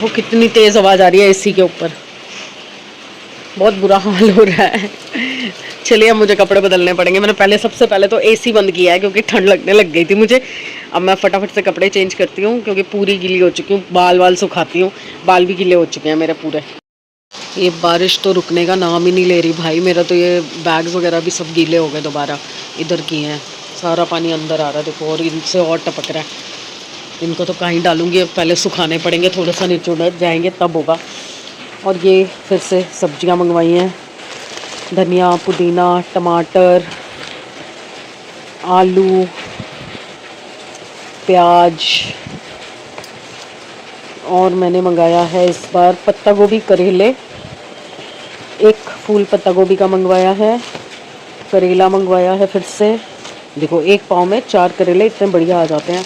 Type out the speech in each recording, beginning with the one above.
वो कितनी तेज आवाज आ रही है एसी के ऊपर, बहुत बुरा हाल हो रहा है। चलिए अब मुझे कपड़े बदलने पड़ेंगे। मैंने सबसे पहले तो एसी बंद किया है क्योंकि ठंड लगने लग गई थी मुझे। अब मैं फटाफट से कपड़े चेंज करती हूँ क्योंकि पूरी गीली हो चुकी हूँ, बाल सुखाती हूँ, बाल भी गीले हो चुके हैं मेरे पूरे। ये बारिश तो रुकने का नाम ही नहीं ले रही भाई। मेरा तो ये बैग्स वगैरह भी सब गीले हो गए दोबारा, इधर की हैं, सारा पानी अंदर आ रहा है देखो, और इनसे और टपक रहा है। इनको तो कहीं डालूंगी, अब पहले सुखाने पड़ेंगे, थोड़ा सा नीचे उतर जाएंगे तब होगा। और ये फिर से सब्जियां मंगवाई हैं, धनिया, पुदीना, टमाटर, आलू, प्याज, और मैंने मंगाया है इस बार पत्ता गोभी, करेले, एक फूल पत्ता गोभी का मंगवाया है, करेला मंगवाया है फिर से, देखो एक पाव में 4 करेले इतने बढ़िया आ जाते हैं।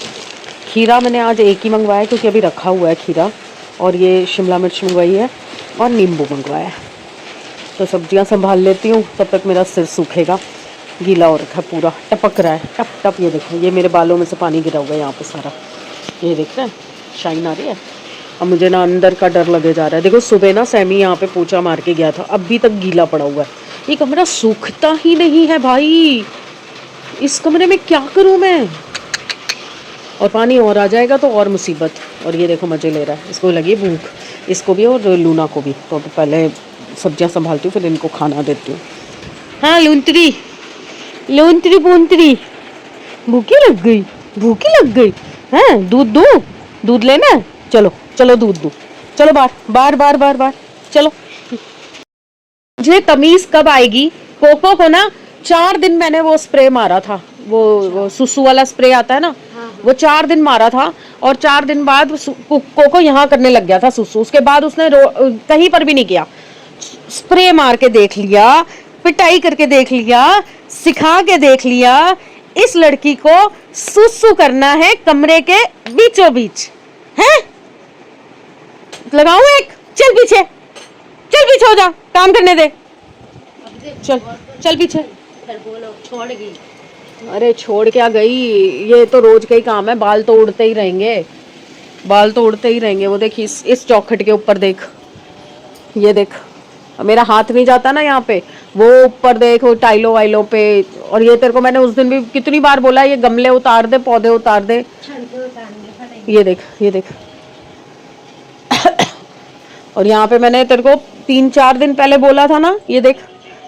खीरा मैंने आज एक ही मंगवाया क्योंकि अभी रखा हुआ है खीरा, और ये शिमला मिर्च मंगवाई है और नींबू मंगवाया है। तो सब्जियां संभाल लेती हूँ, तब तक मेरा सिर सूखेगा, गीला हो रखा है पूरा, टपक रहा है टप टप। ये देखो, ये मेरे बालों में से पानी गिरा हुआ है यहाँ पे सारा, ये देख रहे हैं, शाइन आ रही है। अब मुझे ना अंदर का डर लगे जा रहा है। देखो सुबह ना सैमी यहाँ पे पोछा मार के गया था, अभी तक गीला पड़ा हुआ है। ये कमरा सूखता ही नहीं है भाई, इस कमरे में क्या करूँ मैं। और पानी और आ जाएगा तो और मुसीबत। और ये देखो मजे ले रहा है, इसको लगी भूख, इसको भी और लूना को भी। तो पहले सब्जियां संभालती हूँ फिर इनको खाना देती हूँ। हाँ लूंतरी लूंतरी पूंतरी, भूखी लग गई, भूखी लग गई है। दूध दूँ, दूध लेना है, चलो चलो दूध दूँ, चलो बार बार बार बार बार चलो। मुझे तमीज कब आएगी। कोको को ना 4 दिन मैंने वो स्प्रे मारा था, वो सुसु वाला स्प्रे आता है ना, वो 4 दिन मारा था। और 4 दिन बाद कोको यहाँ करने लग गया था सुसु। उसके बाद उसने कहीं पर भी नहीं किया। स्प्रे मार के देख लिया, पिटाई करके देख लिया, सिखा के देख लिया। इस लड़की को सुसु करना है कमरे के बीचों बीच है। लगाऊं एक, चल पीछे, चल पीछे हो जा, काम करने दे, चल चल पीछे। छोड़ गई, अरे छोड़ क्या गई, ये तो रोज का ही काम है, बाल तो उड़ते ही रहेंगे, बाल तो उड़ते ही रहेंगे। वो देख इस चौखट के ऊपर देख, ये देख, मेरा हाथ नहीं जाता ना यहाँ पे, वो ऊपर देख, वो टाइलों वाइलों पे। और ये तेरे को मैंने उस दिन भी कितनी बार बोला, ये गमले उतार दे, पौधे उतार दे। ये देख, ये देख। और यहाँ पे मैंने तेरे को 3-4 दिन पहले बोला था ना, ये देख,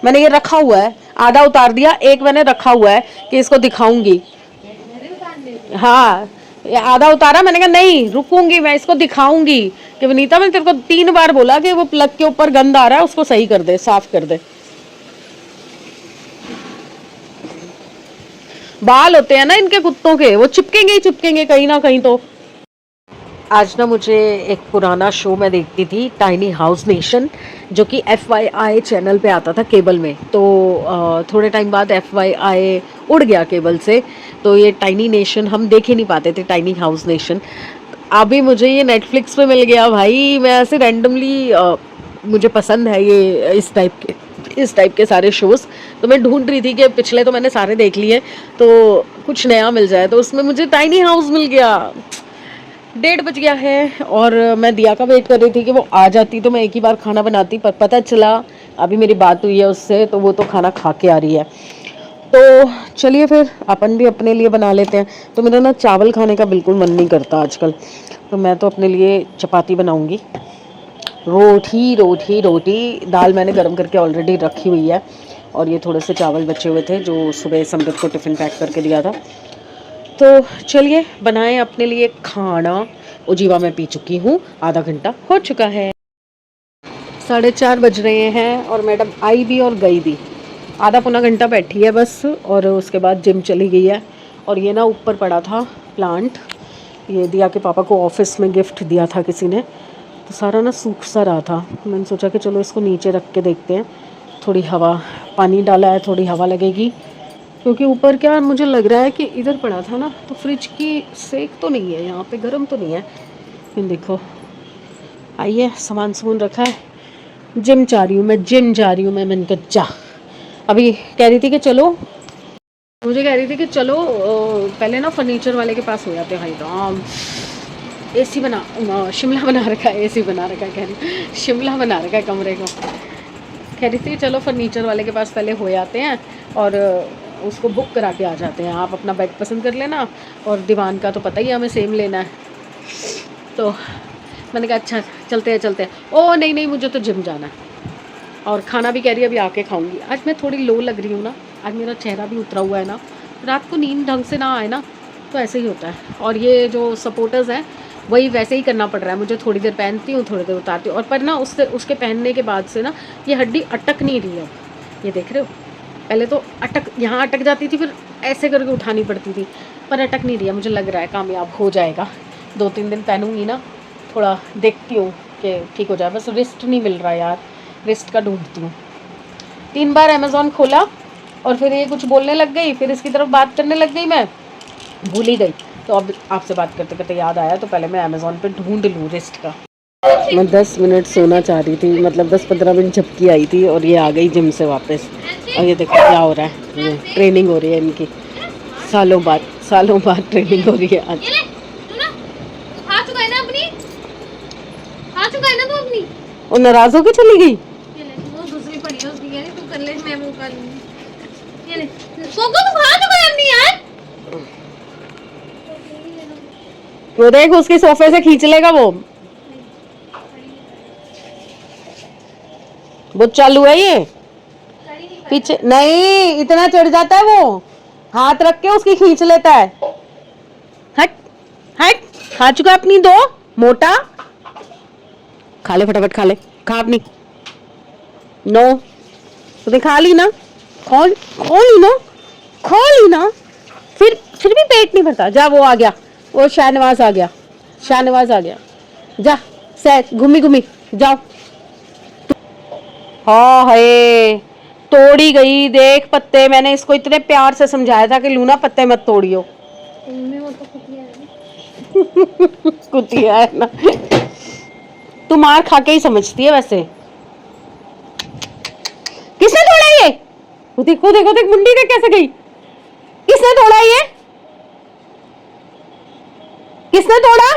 मैंने ये रखा हुआ है, आधा उतार दिया, एक मैंने रखा हुआ है कि इसको दिखाऊंगी। हाँ आधा उतारा, मैंने कहा नहीं रुकूंगी मैं, इसको दिखाऊंगी कि वनीता मैंने तेरे को 3 बार बोला कि वो प्लग के ऊपर गंद आ रहा है, उसको सही कर दे, साफ कर दे। बाल होते हैं ना इनके कुत्तों के, वो चिपकेंगे ही चिपकेंगे कहीं ना कहीं। तो आज ना मुझे एक पुराना शो मैं देखती थी, टाइनी हाउस नेशन, जो कि FYI चैनल पे आता था केबल में। तो थोड़े टाइम बाद FYI उड़ गया केबल से, तो ये टाइनी नेशन हम देख ही नहीं पाते थे, टाइनी हाउस नेशन। अभी मुझे ये नेटफ्लिक्स पे मिल गया भाई। मैं ऐसे रैंडमली, मुझे पसंद है ये इस टाइप के सारे शोज़। तो मैं ढूंढ रही थी कि पिछले तो मैंने सारे देख लिए, तो कुछ नया मिल जाए। तो उसमें मुझे टाइनी हाउस मिल गया। 1:30 बज गया है और मैं दिया का वेट कर रही थी कि वो आ जाती तो मैं एक ही बार खाना बनाती, पर पता चला अभी मेरी बात हुई है उससे, तो वो तो खाना खा के आ रही है। तो चलिए फिर अपन भी अपने लिए बना लेते हैं। तो मेरा ना चावल खाने का बिल्कुल मन नहीं करता आजकल, तो मैं तो अपने लिए चपाती बनाऊंगी, रोटी रोटी रोटी। दाल मैंने गर्म करके ऑलरेडी रखी हुई है, और ये थोड़े से चावल बचे हुए थे जो सुबह समृद्ध को टिफ़िन पैक करके दिया था। तो चलिए बनाएं अपने लिए खाना। उजीवा मैं पी चुकी हूँ, आधा घंटा हो चुका है, 4:30 बज रहे हैं, और मैडम आई भी और गई भी, आधा पौना घंटा बैठी है बस, और उसके बाद जिम चली गई है। और ये ना ऊपर पड़ा था प्लांट, ये दिया के पापा को ऑफिस में गिफ्ट दिया था किसी ने, तो सारा ना सूख सा रहा था। मैंने सोचा कि चलो इसको नीचे रख के देखते हैं, थोड़ी हवा, पानी डाला है, थोड़ी हवा लगेगी। क्योंकि ऊपर क्या मुझे लग रहा है कि इधर पड़ा था ना, तो फ्रिज की सेक तो नहीं है यहाँ पे, गर्म तो नहीं है। फिर देखो आइए, सामान रखा है, जिम जा रही हूँ मैं, जिम जा रही हूँ मैं। मैंने कहा जा, अभी कह रही थी कि चलो, मुझे कह रही थी कि चलो पहले ना फर्नीचर वाले के पास हो जाते हैं। भाई राम, एसी बना शिमला बना रखा है, एसी बना रखा है, कह रही शिमला बना रखा है कमरे को। कह रही थी चलो फर्नीचर वाले के पास पहले हो आते हैं और उसको बुक करा के आ जाते हैं, आप अपना बेड पसंद कर लेना और दीवान का तो पता ही है हमें सेम लेना है। तो मैंने कहा अच्छा चलते हैं। ओ नहीं नहीं मुझे तो जिम जाना है और खाना भी कह रही है अभी आके खाऊंगी। आज मैं थोड़ी लो लग रही हूँ ना, आज मेरा चेहरा भी उतरा हुआ है ना, रात को नींद ढंग से ना आए ना तो ऐसे ही होता है। और ये जो सपोर्टर्स हैं वही वैसे ही करना पड़ रहा है मुझे, थोड़ी देर पहनती हूँ थोड़ी देर उतारती हूँ और पर ना उसके पहनने के बाद से ना ये हड्डी अटक नहीं रही है। ये देख रहे हो, पहले तो यहाँ अटक जाती थी, फिर ऐसे करके उठानी पड़ती थी, पर अटक नहीं रही है। मुझे लग रहा है कामयाब हो जाएगा, 2-3 दिन पहनूंगी ना, थोड़ा देखती हूँ कि ठीक हो जाए। बस रिस्ट नहीं मिल रहा यार, रिस्ट का ढूंढती हूँ। 3 बार अमेज़ॉन खोला और फिर ये कुछ बोलने लग गई, फिर इसकी तरफ बात करने लग गई, मैं भूल ही गई। तो अब आपसे बात करते करते याद आया, तो पहले मैं अमेज़ॉन पे ढूंढ लूँ रिस्ट का। मैं 10 मिनट सोना चाह रही थी, मतलब 10-15 मिनट झपकी आई थी और ये आ गई जिम से वापस। और ये देखो क्या हो रहा है, ये ट्रेनिंग हो रही है इनकी, सालों बाद ट्रेनिंग हो रही है आज। वो नाराज होकर चली गई। वो देख उसके सोफे से खींच लेगा वो चालू है ये पीछे नहीं, इतना चढ़ जाता है वो, हाथ रख के उसकी खींच लेता है। हट हट, खा चुका अपनी 2, मोटा खा ले, फटाफट खा ले, खा अपनी। नो तूने खा ली ना, खा ली ना, फिर भी पेट नहीं भरता। जा वो आ गया, वो शाहनवाज आ गया, जा सैर घूमी जाओ। हाँ है, तोड़ी गई देख पत्ते। मैंने इसको इतने प्यार से समझाया था कि लूना पत्ते मत तोड़ियो। कुतिया है ना, तू मार खा के ही समझती है वैसे। किसने तोड़ा ये? देखो मुंडी देख कैसे गई। किसने तोड़ा ये? किसने तोड़ा?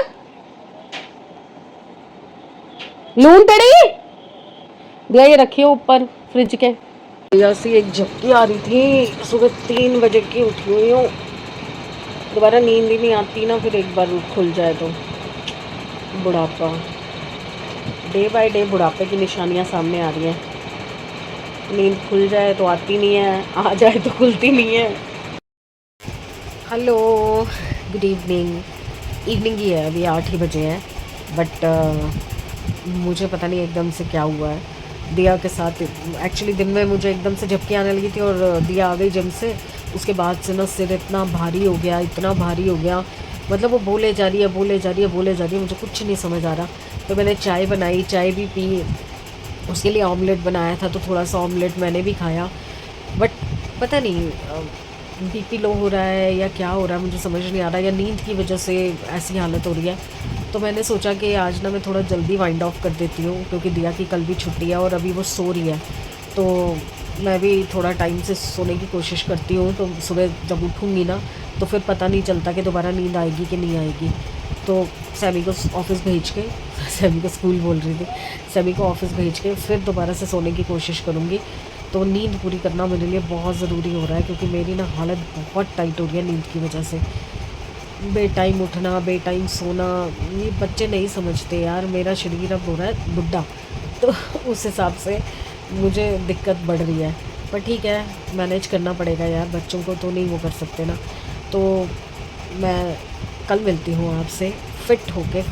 लून पड़ी दिया, ये रखिए ऊपर फ्रिज के। ऐसी एक झपकी आ रही थी, सुबह 3 बजे की उठी हुई हूँ, दोबारा नींद ही नहीं आती ना, फिर एक बार खुल जाए तो। बुढ़ापा, डे बाय डे बुढ़ापे की निशानियाँ सामने आ रही हैं। नींद खुल जाए तो आती नहीं है, आ जाए तो खुलती नहीं है। हेलो, गुड इवनिंग ही है, अभी 8 ही बजे हैं, बट मुझे पता नहीं एकदम से क्या हुआ है। दिया के साथ एक्चुअली दिन में मुझे एकदम से झपकी आने लगी थी और दिया आ गई जिम से। उसके बाद से ना सिर इतना भारी हो गया, मतलब वो बोले जा रही है, मुझे कुछ नहीं समझ आ रहा। तो मैंने चाय बनाई, चाय भी पी, उसके लिए ऑमलेट बनाया था तो थोड़ा सा ऑमलेट मैंने भी खाया। बट पता नहीं बीपी लो हो रहा है या क्या हो रहा है, मुझे समझ नहीं आ रहा, या नींद की वजह से ऐसी हालत हो रही है। तो मैंने सोचा कि आज ना मैं थोड़ा जल्दी वाइंड ऑफ कर देती हूँ, क्योंकि दिया की कल भी छुट्टी है और अभी वो सो रही है, तो मैं भी थोड़ा टाइम से सोने की कोशिश करती हूँ। तो सुबह जब उठूँगी ना तो फिर पता नहीं चलता कि दोबारा नींद आएगी कि नहीं आएगी। तो सैमी को ऑफिस भेज के सैमी को स्कूल बोल रही थी, सैमी को ऑफिस भेज के फिर दोबारा से सोने की कोशिश करूँगी। तो नींद पूरी करना मेरे लिए बहुत ज़रूरी हो रहा है, क्योंकि मेरी ना हालत बहुत टाइट हो रही है नींद की वजह से। बेटाइम उठना, बेटाइम सोना, ये बच्चे नहीं समझते यार। मेरा शरीर अब हो रहा है बुढ़ा, तो उस हिसाब से मुझे दिक्कत बढ़ रही है। पर ठीक है, मैनेज करना पड़ेगा यार, बच्चों को तो नहीं वो कर सकते ना। तो मैं कल मिलती हूँ आपसे फिट होके,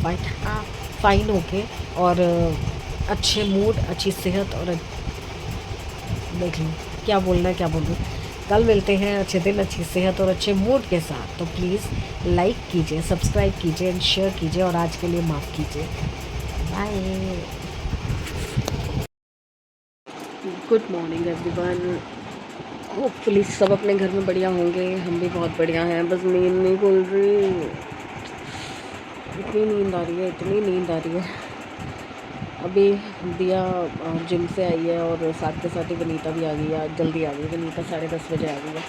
फाइन होके, और अच्छे मूड, अच्छी सेहत, और देख लूँ क्या बोलना है क्या बोलूँ। कल मिलते हैं अच्छे दिन, अच्छी सेहत और अच्छे मूड के साथ। तो प्लीज़ लाइक कीजिए, सब्सक्राइब कीजिए एंड शेयर कीजिए, और आज के लिए माफ़ कीजिए। Bye, good morning everyone. Hopefully सब अपने घर में बढ़िया होंगे, हम भी बहुत बढ़िया हैं। बस नींद नहीं खुल रही, इतनी नींद आ रही है। अभी दिया जिम से आई है और साथ के साथ ही वनीता भी आ गई है, जल्दी आ गई। वनीता 10:30 बजे आ गई है,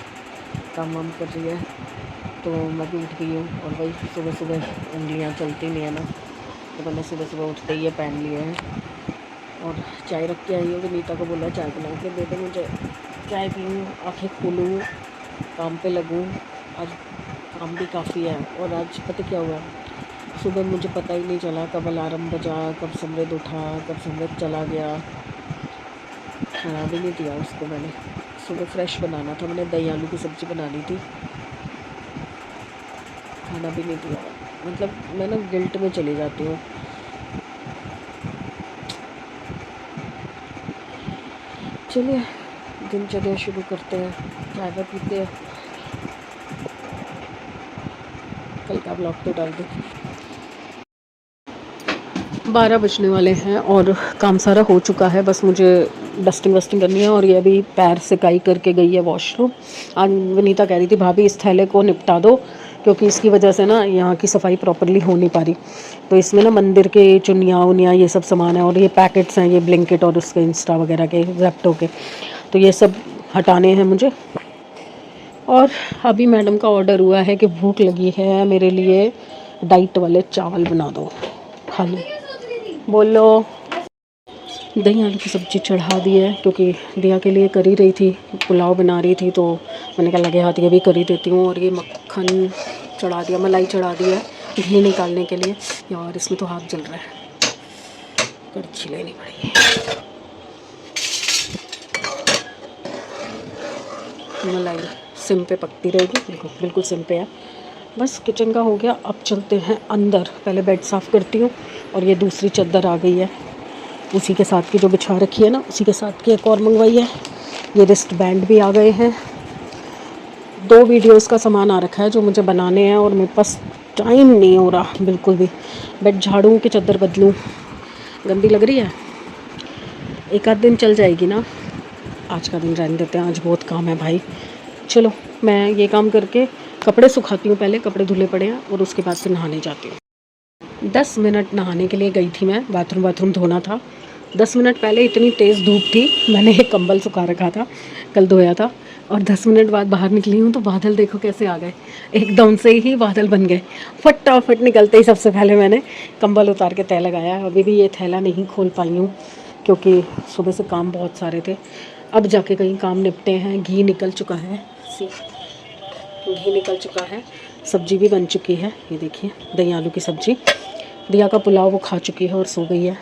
काम वाम कर रही है। तो मैं भी उठ गई हूँ और वही सुबह सुबह उंगलियाँ चलती नहीं है ना, तो मैंने सुबह सुबह उठते ही ये पहन लिए हैं। और चाय रख के आई हूँ, विनीता को बोला चाय बना के दे दे मुझे, चाय पीऊँ, आँखें खोलूँ, काम पे लगूँ। आज काम भी काफ़ी है। और आज पता क्या हुआ, सुबह मुझे पता ही नहीं चला कब अलार्म बजा, कब समृद्ध उठा, कब समृद्ध चला गया। खाना भी नहीं दिया उसको मैंने। सुबह फ्रेश बनाना था, मैंने दही आलू की सब्ज़ी बनानी थी, खाना भी नहीं दिया। मतलब मैं ना गिल्ट में चली जाती हूँ। चलिए दिनचर्या शुरू करते हैं, चाय वाय पीते हैं। कल का ब्लॉग तो डाल दूँ। 12 बजने वाले हैं और काम सारा हो चुका है, बस मुझे डस्टिंग वस्टिंग करनी है। और ये अभी पैर सिकाई करके गई है वॉशरूम। आज विनीता कह रही थी भाभी इस थैले को निपटा दो, क्योंकि इसकी वजह से ना यहाँ की सफाई प्रॉपरली हो नहीं पा रही। तो इसमें ना मंदिर के चुनिया उनिया ये सब सामान है, और ये पैकेट्स हैं, ये ब्लिंकिट और उसके इंस्टा वगैरह के, जेप्टो के, तो ये सब हटाने हैं मुझे। और अभी मैडम का ऑर्डर हुआ है कि भूख लगी है, मेरे लिए डाइट वाले चावल बना दो, खा लो। बोलो। दही आलू की सब्ज़ी चढ़ा दी है, क्योंकि दिया के लिए करी रही थी, पुलाव बना रही थी, तो मैंने कहा लगे हाथ ये भी करी देती हूँ। और ये मक्खन चढ़ा दिया, मलाई चढ़ा दिया है घी निकालने के लिए। यार इसमें तो हाथ जल रहा है, कड़छी लेनी पड़ेगी। मलाई सिम पे पकती रहेगी, बिल्कुल बिल्कुल सिम पे है। बस किचन का हो गया, अब चलते हैं अंदर। पहले बेड साफ़ करती हूँ। और ये दूसरी चादर आ गई है, उसी के साथ की जो बिछा रखी है ना, उसी के साथ की एक और मंगवाई है। ये रिस्ट बैंड भी आ गए हैं। 2 वीडियोस का सामान आ रखा है जो मुझे बनाने हैं, और मेरे पास टाइम नहीं हो रहा बिल्कुल भी। बेड झाड़ूँ कि चादर बदलूँ, गंदी लग रही है। एक आध दिन चल जाएगी ना, आज का दिन रहने देते हैं, आज बहुत काम है भाई। चलो मैं ये काम करके कपड़े सुखाती हूँ, पहले कपड़े धुले पड़े हैं, और उसके बाद फिर नहाने जाती हूँ। 10 मिनट नहाने के लिए गई थी मैं, बाथरूम धोना था। 10 मिनट पहले इतनी तेज़ धूप थी, मैंने एक कंबल सुखा रखा था, कल धोया था। और 10 मिनट बाद बाहर निकली हूँ तो बादल देखो कैसे आ गए, एकदम से ही बादल बन गए। फटाफट निकलते ही सबसे पहले मैंने कंबल उतार के तह लगाया। अभी भी ये थैला नहीं खोल पाई हूँ, क्योंकि सुबह से काम बहुत सारे थे। अब जाके कहीं काम निपटे हैं। घी निकल चुका है, घी निकल चुका है, सब्जी भी बन चुकी है। ये देखिए दही आलू की सब्ज़ी। दिया का पुलाव वो खा चुकी है और सो गई है।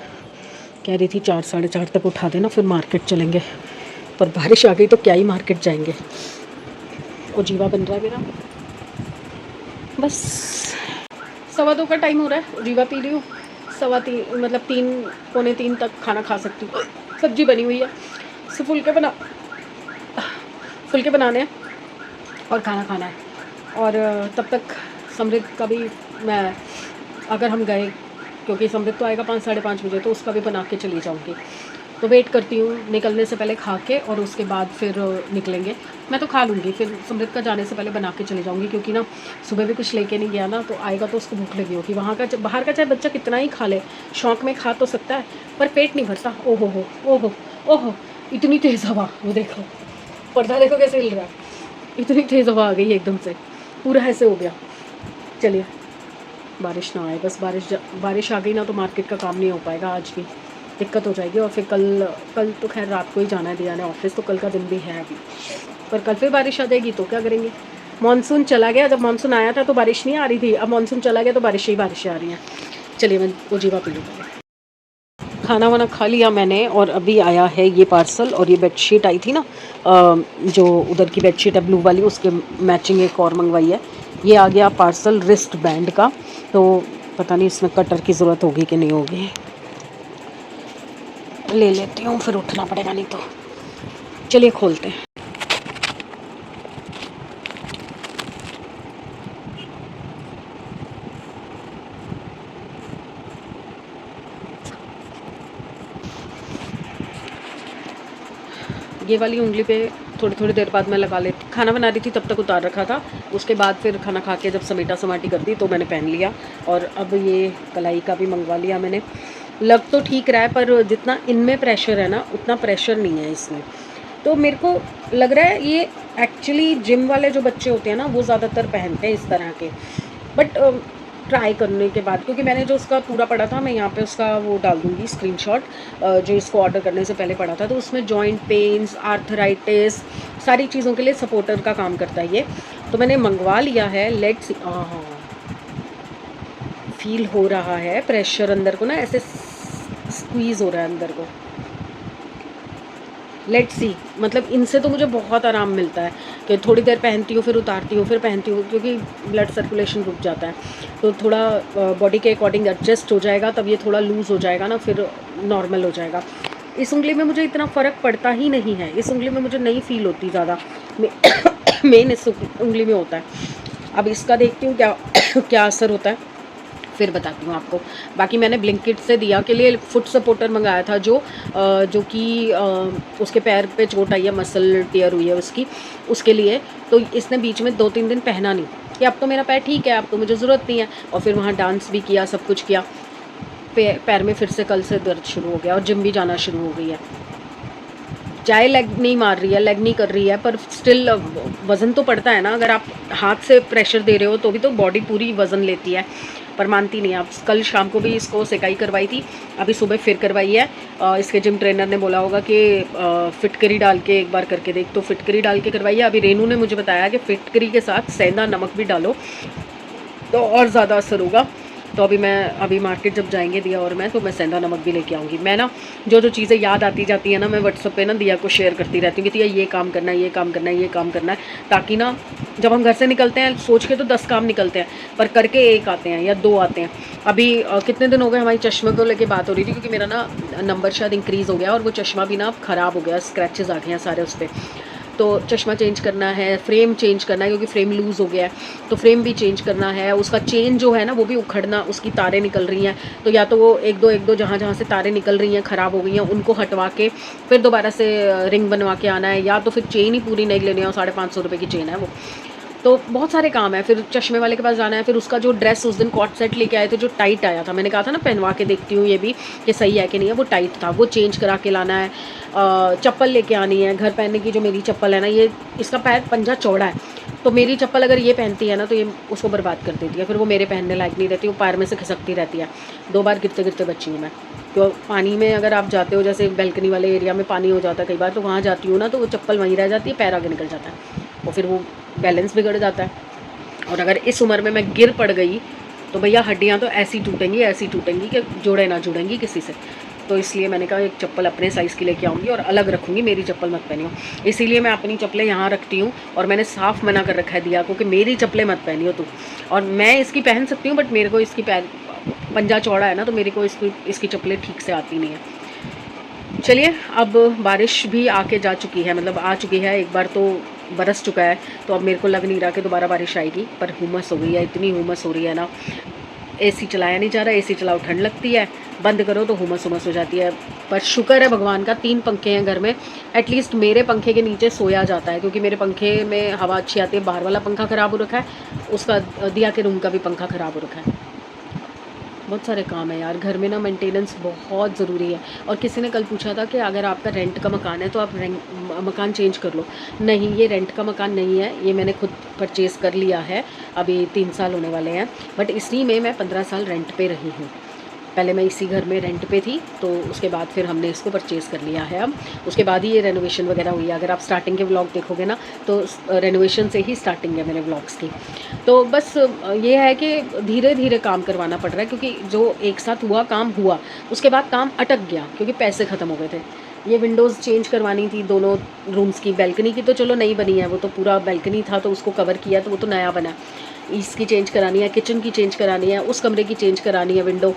कह रही थी 4 साढ़े 4 तक उठा देना, फिर मार्केट चलेंगे। पर बारिश आ गई तो क्या ही मार्केट जाएंगे। और जीवा बन रहा है मेरा, बस 2:15 का टाइम हो रहा है। जीवा पी रही हूँ, 2:15 मतलब 3 पौने 3 तक खाना खा सकती हूँ। सब्जी बनी हुई है, सिर्फ फुलके बनाने हैं और खाना खाना है। और तब तक समृद्ध का भी मैं, अगर हम गए, क्योंकि समृद्ध तो आएगा 5 साढ़े 5 बजे, तो उसका भी बना के चली जाऊँगी। तो वेट करती हूँ, निकलने से पहले खा के, और उसके बाद फिर निकलेंगे। मैं तो खा लूँगी, फिर समृद्ध का जाने से पहले बना के चली जाऊँगी, क्योंकि ना सुबह भी कुछ लेके नहीं गया ना, तो आएगा तो उसको भूख लगी होगी। वहाँ का बाहर का चाहे बच्चा कितना ही खा ले, शौक़ में खा तो सकता है, पर पेट नहीं भरता। ओहो, इतनी तेज़ हवा, वो देखो पर्दा देखो कैसे हिल रहा है, इतनी तेज़ हवा आ गई एकदम से, पूरा ऐसे हो गया। चलिए बारिश ना आए, बस बारिश आ गई ना तो मार्केट का काम नहीं हो पाएगा, आज भी दिक्कत हो जाएगी। और फिर कल तो खैर रात को ही जाना है दिया ने ऑफिस, तो कल का दिन भी है अभी, पर कल फिर बारिश आ जाएगी तो क्या करेंगे। मानसून चला गया, जब मानसून आया था तो बारिश नहीं आ रही थी, अब मानसून चला गया तो बारिशें आ रही हैं। चलिए मैं वो जीवा पी लूँ। खाना वाना खा लिया मैंने, और अभी आया है ये पार्सल। और ये बेडशीट आई थी ना, जो उधर की बेडशीट है ब्लू वाली, उसके मैचिंग एक और मंगवाई है। ये आ गया पार्सल रिस्ट बैंड का, तो पता नहीं इसमें कटर की ज़रूरत होगी कि नहीं होगी, ले लेती हूँ, फिर उठना पड़ेगा नहीं तो। चलिए खोलते हैं। ये वाली उंगली पे थोड़ी देर बाद मैं लगा लेती। खाना बना रही थी तब तक उतार रखा था, उसके बाद फिर खाना खा के जब समेटा समाटी कर दी तो मैंने पहन लिया। और अब ये कलाई का भी मंगवा लिया मैंने। लग तो ठीक रहा है, पर जितना इनमें प्रेशर है ना उतना प्रेशर नहीं है इसमें। तो मेरे को लग रहा है ये एक्चुअली जिम वाले जो बच्चे होते हैं ना वो ज़्यादातर पहनते हैं इस तरह के, बट ट्राई करने के बाद, क्योंकि मैंने जो उसका पूरा पढ़ा था, मैं यहाँ पे उसका वो डाल दूँगी स्क्रीनशॉट, जो इसको ऑर्डर करने से पहले पढ़ा था, तो उसमें जॉइंट पेन्स, आर्थराइटिस, सारी चीज़ों के लिए सपोर्टर का काम करता है ये। तो मैंने मंगवा लिया है। लेट्स, हाँ, फील हो रहा है प्रेशर अंदर को ना, ऐसे स्क्वीज़ हो रहा है अंदर को। लेट्स सी, मतलब इनसे तो मुझे बहुत आराम मिलता है कि थोड़ी देर पहनती हूँ, फिर उतारती हूँ, फिर पहनती हूँ, क्योंकि ब्लड सर्कुलेशन रुक जाता है, तो थोड़ा बॉडी के अकॉर्डिंग एडजस्ट हो जाएगा, तब ये थोड़ा लूज़ हो जाएगा ना, फिर नॉर्मल हो जाएगा। इस उंगली में मुझे इतना फ़र्क पड़ता ही नहीं है, इस उंगली में मुझे नहीं फील होती ज़्यादा, मेन इस उंगली में होता है। अब इसका देखती हूँ क्या क्या असर होता है, फिर बताती हूँ आपको। बाकी मैंने ब्लिंकिट से दिया के लिए फुट सपोर्टर मंगाया था, जो कि उसके पैर पे चोट आई है, मसल टियर हुई है उसकी, उसके लिए। तो इसने बीच में 2-3 दिन पहना नहीं कि अब तो मेरा पैर ठीक है, अब तो मुझे ज़रूरत नहीं है। और फिर वहाँ डांस भी किया, सब कुछ किया, पैर में फिर से कल से दर्द शुरू हो गया और जिम भी जाना शुरू हो गई है। चाहे लेग नहीं मार रही है, लेग नहीं कर रही है, पर स्टिल वज़न तो पड़ता है ना। अगर आप हाथ से प्रेशर दे रहे हो तो भी तो बॉडी पूरी वज़न लेती है, पर मानती नहीं। आप कल शाम को भी इसको सिकाई करवाई थी, अभी सुबह फिर करवाई है। इसके जिम ट्रेनर ने बोला होगा कि फिटकरी डाल के एक बार करके देख, तो फिटकरी डाल के करवाई है। अभी रेनू ने मुझे बताया कि फिटकरी के साथ सेंधा नमक भी डालो तो और ज़्यादा असर होगा। तो अभी मार्केट जब जाएंगे दिया और मैं, तो मैं सेंधा नमक भी लेके आऊँगी। मैं ना जो चीज़ें याद आती जाती है ना, मैं व्हाट्सएप पे ना दिया को शेयर करती रहती हूँ कि दिया ये काम करना है, ये काम करना है, ये काम करना है, ताकि ना जब हम घर से निकलते हैं सोच के तो 10 काम निकलते हैं, पर करके 1 आते हैं या 2 आते हैं। अभी कितने दिन हो गए हमारी चश्मे को लेके बात हो रही थी, क्योंकि मेरा ना नंबर शायद इंक्रीज़ हो गया और वो चश्मा भी ना ख़राब हो गया, स्क्रैचेस आ गए हैं सारे उस पर। तो चश्मा चेंज करना है, फ्रेम चेंज करना है, क्योंकि फ्रेम लूज़ हो गया है, तो फ्रेम भी चेंज करना है। उसका चेन जो है ना वो भी उखड़ना, उसकी तारें निकल रही हैं, तो या तो वो एक दो जहाँ से तारें निकल रही हैं, ख़राब हो गई हैं, उनको हटवा के फिर दोबारा से रिंग बनवा के आना है, या तो फिर चेन ही पूरी नहीं लेनी है, और 550 रुपये की चेन है वो। तो बहुत सारे काम है। फिर चश्मे वाले के पास जाना है, फिर उसका जो ड्रेस उस दिन कॉट सेट लेके आए थे जो टाइट आया था, मैंने कहा था ना पहनवा के देखती हूँ ये भी कि सही है कि नहीं है, वो टाइट था, वो चेंज करा के लाना है। चप्पल लेके आनी है घर पहनने की, जो मेरी चप्पल है ना, ये इसका पैर पंजा चौड़ा है, तो मेरी चप्पल अगर ये पहनती है ना तो ये उसको बर्बाद कर देती है, फिर वो मेरे पहनने लायक नहीं रहती, वो पैर में से खिसकती रहती है। 2 बार गिरते गिरते बची हूँ मैं। तो पानी में अगर आप जाते हो, जैसे बैल्कनी वाले एरिया में पानी हो जाता है कई बार, तो वहाँ जाती हूँ ना, तो वो चप्पल वहीं रह जाती है, पैर आगे निकल जाता है, और फिर वो बैलेंस बिगड़ जाता है। और अगर इस उम्र में मैं गिर पड़ गई तो भैया हड्डियाँ तो ऐसी टूटेंगी कि जोड़े ना जुड़ेंगी किसी से। तो इसलिए मैंने कहा एक चप्पल अपने साइज़ की लेके आऊँगी और अलग रखूँगी, मेरी चप्पल मत पहनियो। इसीलिए मैं अपनी चप्पलें यहाँ रखती हूँ, और मैंने साफ़ मना कर रखा है दिया को कि मेरी चप्पलें मत पहनियो तू। और मैं इसकी पहन सकती हूँ, बट मेरे को इसकी पंजा चौड़ा है ना, तो मेरे को इसकी चप्पलें ठीक से आती नहीं है। चलिए, अब बारिश भी आके जा चुकी है, मतलब आ चुकी है, एक बार तो बरस चुका है, तो अब मेरे को लग नहीं रहा कि दोबारा बारिश आएगी, पर हुमस हो गई है, इतनी हुमस हो रही है ना, एसी चलाया नहीं जा रहा, एसी चलाओ ठंड लगती है, बंद करो तो हुमस हो जाती है। पर शुक्र है भगवान का 3 पंखे हैं घर में, एटलीस्ट मेरे पंखे के नीचे सोया जाता है, क्योंकि मेरे पंखे में हवा अच्छी आती है। बाहर वाला पंखा ख़राब हो रखा है, उसका दिया के रूम का भी पंखा ख़राब हो रखा है। बहुत सारे काम है यार घर में ना, मेंटेनेंस बहुत ज़रूरी है। और किसी ने कल पूछा था कि अगर आपका रेंट का मकान है तो आप मकान चेंज कर लो। नहीं, ये रेंट का मकान नहीं है, ये मैंने खुद परचेज़ कर लिया है, अभी 3 साल होने वाले हैं, बट इसी में मैं 15 साल रेंट पे रही हूँ। पहले मैं इसी घर में रेंट पे थी, तो उसके बाद फिर हमने इसको परचेज़ कर लिया है। अब उसके बाद ही ये रेनोवेशन वगैरह हुई है। अगर आप स्टार्टिंग के व्लॉग देखोगे ना, तो रेनोवेशन से ही स्टार्टिंग है मेरे व्लॉग्स की। तो बस ये है कि धीरे धीरे काम करवाना पड़ रहा है, क्योंकि जो एक साथ हुआ काम हुआ, उसके बाद काम अटक गया क्योंकि पैसे ख़त्म हो गए थे। ये विंडोज़ चेंज करवानी थी दोनों रूम्स की, बैल्कनी की तो चलो नई बनी है, वो तो पूरा बैल्कनी था तो उसको कवर किया, तो वो तो नया बना। इसकी चेंज करानी है, किचन की चेंज करानी है, उस कमरे की चेंज करानी है, विंडो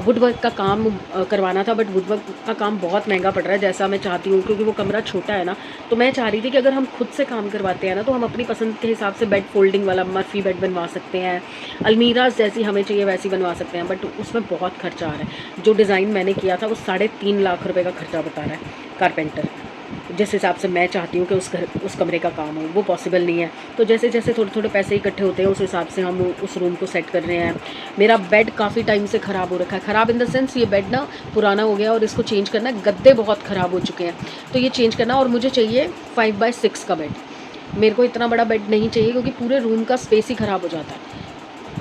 वुड वर्क का काम करवाना था, बट वुड वर्क का काम बहुत महंगा पड़ रहा है जैसा मैं चाहती हूँ, क्योंकि वो कमरा छोटा है ना। तो मैं चाह रही थी कि अगर हम खुद से काम करवाते हैं ना, तो हम अपनी पसंद के हिसाब से बेड फोल्डिंग वाला मर्फी बेड बनवा सकते हैं, अलमीराज जैसी हमें चाहिए वैसी बनवा सकते हैं, बट उसमें बहुत खर्चा आ रहा है। जो डिज़ाइन मैंने किया था वो 3.5 लाख रुपये का खर्चा बता रहा है कारपेंटर। जिस हिसाब से मैं चाहती हूँ कि उस कमरे का काम हो, वो पॉसिबल नहीं है। तो जैसे जैसे थोड़े थोड़े पैसे इकट्ठे होते हैं, उस हिसाब से हम उस रूम को सेट कर रहे हैं। मेरा बेड काफ़ी टाइम से ख़राब हो रखा है, ख़राब इन द सेंस ये बेड ना पुराना हो गया और इसको चेंज करना, गद्दे बहुत ख़राब हो चुके हैं, तो ये चेंज करना। और मुझे चाहिए 5x6 का बेड, मेरे को इतना बड़ा बेड नहीं चाहिए क्योंकि पूरे रूम का स्पेस ही ख़राब हो जाता है।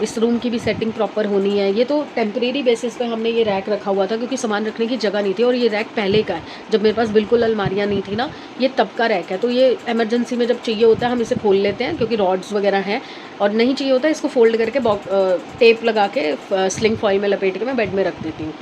इस रूम की भी सेटिंग प्रॉपर होनी है। ये तो टेम्परेरी बेसिस पे हमने ये रैक रखा हुआ था क्योंकि सामान रखने की जगह नहीं थी, और ये रैक पहले का है, जब मेरे पास बिल्कुल अलमारियाँ नहीं थी ना, ये तब का रैक है। तो ये इमरजेंसी में जब चाहिए होता है हम इसे खोल लेते हैं क्योंकि रॉड्स वगैरह हैं, और नहीं चाहिए होता है इसको फोल्ड करके टेप लगा के स्लिंग फॉइल में लपेट के मैं बेड में रख देती हूँ।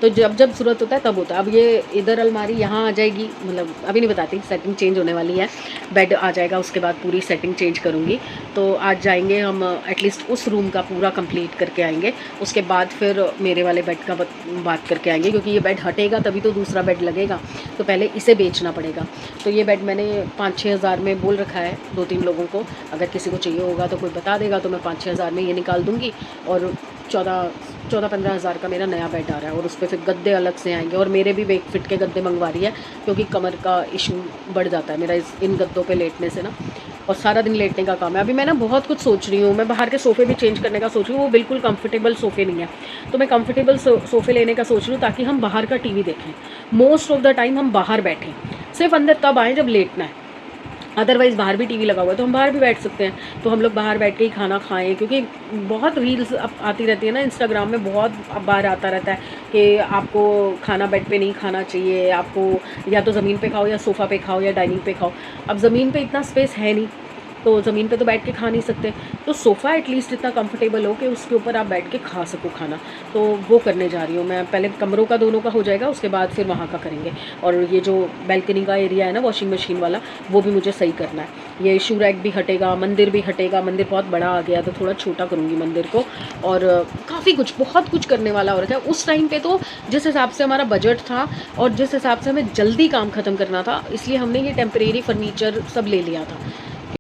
तो जब जब ज़रूरत होता है तब होता है। अब ये इधर अलमारी यहाँ आ जाएगी, मतलब अभी नहीं बताती, सेटिंग चेंज होने वाली है, बेड आ जाएगा उसके बाद पूरी सेटिंग चेंज करूँगी। तो आज जाएंगे हम एटलीस्ट उस रूम का पूरा कंप्लीट करके आएंगे, उसके बाद फिर मेरे वाले बेड का बात करके आएंगे, क्योंकि ये बेड हटेगा तभी तो दूसरा बेड लगेगा, तो पहले इसे बेचना पड़ेगा। तो ये बेड मैंने 5-6 हज़ार में बोल रखा है 2-3 लोगों को, अगर किसी को चाहिए होगा तो कोई बता देगा तो मैं 5-6 हज़ार में ये निकाल दूँगी, और 14-15 हज़ार का मेरा नया बेड आ रहा है, और उस पर फिर गद्दे अलग से आएंगे। और मेरे भी वेक फिट के गद्दे मंगवा रही है क्योंकि कमर का इशू बढ़ जाता है मेरा इन गद्दों पे लेटने से ना, और सारा दिन लेटने का काम है। अभी मैं ना बहुत कुछ सोच रही हूँ, मैं बाहर के सोफ़े भी चेंज करने का सोच रही हूँ, वो बिल्कुल कंफर्टेबल सोफ़े नहीं है, तो मैं कंफर्टेबल सोफ़े लेने का सोच रही हूँ ताकि हम बाहर का टीवी देखें। मोस्ट ऑफ द टाइम हम बाहर बैठें, सिर्फ अंदर तब आएँ जब लेटना है, अदरवाइज़ बाहर भी टीवी लगा हुआ है तो हम बाहर भी बैठ सकते हैं। तो हम लोग बाहर बैठ के ही खाना खाएं, क्योंकि बहुत रील्स अब आती रहती है ना इंस्टाग्राम में, बहुत बार आता रहता है कि आपको खाना बेड पे नहीं खाना चाहिए, आपको या तो ज़मीन पे खाओ या सोफ़ा पे खाओ या डाइनिंग पे खाओ। अब ज़मीन पे इतना स्पेस है नहीं, तो ज़मीन पे तो बैठ के खा नहीं सकते, तो सोफ़ा एटलीस्ट इतना कंफर्टेबल हो कि उसके ऊपर आप बैठ के खा सको खाना। तो वो करने जा रही हूँ मैं, पहले कमरों का दोनों का हो जाएगा, उसके बाद फिर वहाँ का करेंगे। और ये जो बैल्कनी का एरिया है ना वॉशिंग मशीन वाला, वो भी मुझे सही करना है। ये शू रैक भी हटेगा, मंदिर भी हटेगा, मंदिर बहुत बड़ा आ गया तो थोड़ा छोटा करूँगी मंदिर को, और काफ़ी कुछ, बहुत कुछ करने वाला हो रहा है। उस टाइम पे तो जिस हिसाब से हमारा बजट था और जिस हिसाब से हमें जल्दी काम ख़त्म करना था, इसलिए हमने ये टेम्परेरी फर्नीचर सब ले लिया था।